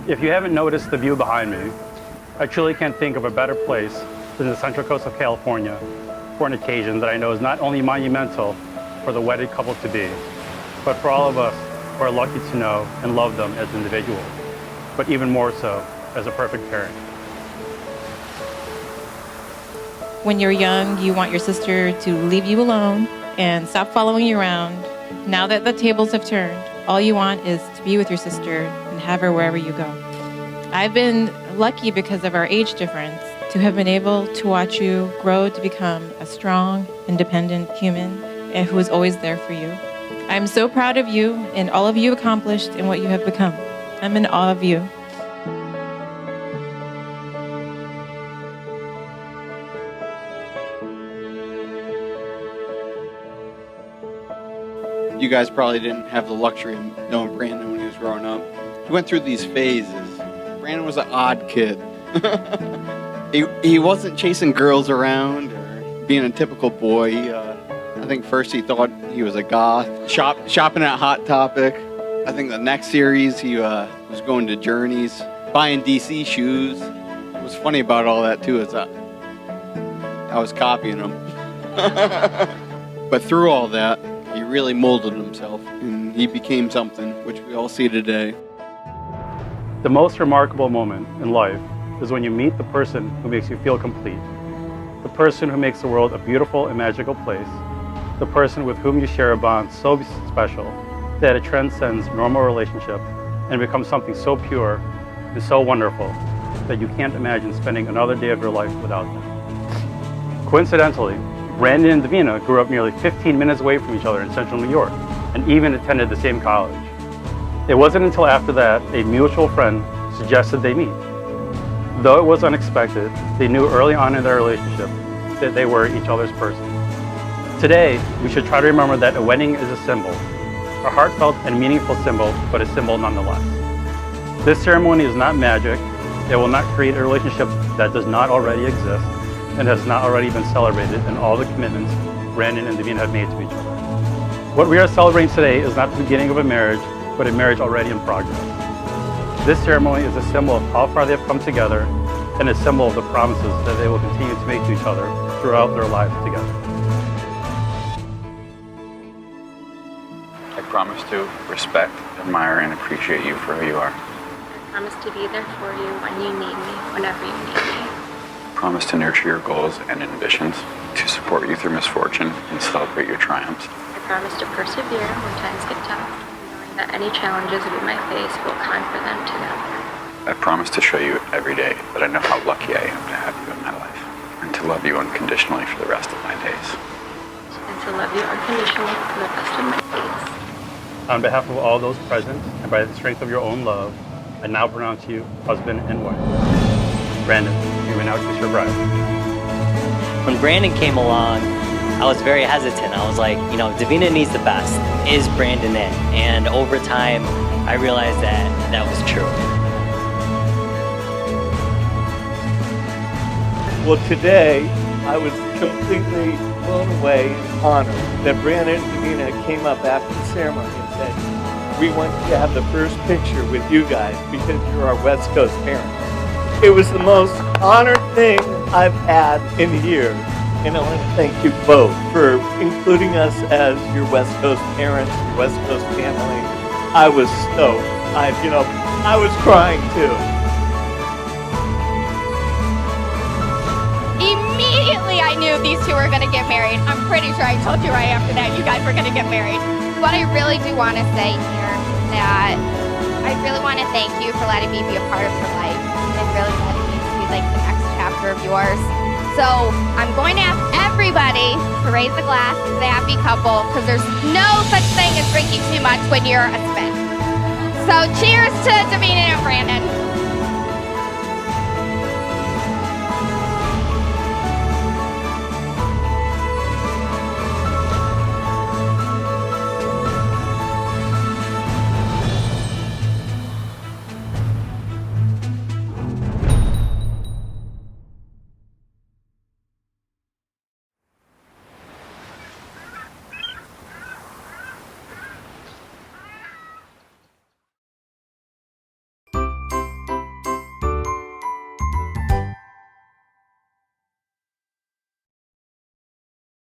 If you haven't noticed the view behind me, I truly can't think of a better place than the Central Coast of California for an occasion that I know is not only monumental for the wedded couple-to-be, but for all of us who are lucky to know and love them as individuals, but even more so as a perfect parent. When you're young, you want your sister to leave you alone and stop following you around. Now that the tables have turned, all you want is to be with your sister and have her wherever you go. I've been lucky because of our age difference to have been able to watch you grow to become a strong, independent human and who is always there for you. I'm so proud of you and all of you accomplished and what you have become. I'm in awe of you. You guys probably didn't have the luxury of knowing Brandon when he was growing up. He went through these phases. Brandon was an odd kid. he wasn't chasing girls around or being a typical boy. I think first he thought he was a goth, shopping at Hot Topic. I think the next series he was going to Journeys, buying DC shoes. What was funny about all that too is that I was copying him. But through all that, he really molded himself, and he became something, which we all see today. The most remarkable moment in life is when you meet the person who makes you feel complete, the person who makes the world a beautiful and magical place, the person with whom you share a bond so special that it transcends normal relationship and becomes something so pure and so wonderful that you can't imagine spending another day of your life without them. Coincidentally, Brandon and Davina grew up nearly 15 minutes away from each other in central New York and even attended the same college. It wasn't until after that a mutual friend suggested they meet. Though it was unexpected, they knew early on in their relationship that they were each other's person. Today, we should try to remember that a wedding is a symbol, a heartfelt and meaningful symbol, but a symbol nonetheless. This ceremony is not magic. It will not create a relationship that does not already exist and has not already been celebrated in all the commitments Brandon and Davina have made to each other. What we are celebrating today is not the beginning of a marriage, but a marriage already in progress. This ceremony is a symbol of how far they have come together and a symbol of the promises that they will continue to make to each other throughout their lives together. I promise to respect, admire, and appreciate you for who you are. I promise to be there for you when you need me, whenever you need me. Promise to nurture your goals and ambitions, to support you through misfortune and celebrate your triumphs. I promise to persevere when times get tough, knowing that any challenges we might face will conquer them together. I promise to show you every day that I know how lucky I am to have you in my life, and to love you unconditionally for the rest of my days. And to love you unconditionally for the rest of my days. On behalf of all those present, and by the strength of your own love, I now pronounce you husband and wife. Brandon, you may now kiss your bride. When Brandon came along, I was very hesitant. I was like, Davina needs the best. Is Brandon it? And over time, I realized that that was true. Well, today, I was completely blown away and honored that Brandon and Davina came up after the ceremony and said, we want to have the first picture with you guys because you're our West Coast parents. It was the most honored thing I've had in years, and I want to thank you both for including us as your West Coast parents, your West Coast family. I was stoked. I was crying too. Immediately I knew these two were going to get married. I'm pretty sure I told you right after that you guys were going to get married. What I really do want to say here is that I really want to thank you for letting me be a part of your life and really letting me see the next chapter of yours. So I'm going to ask everybody to raise a glass to the happy couple because there's no such thing as drinking too much when you're a spin. So cheers to Davina and Brandon.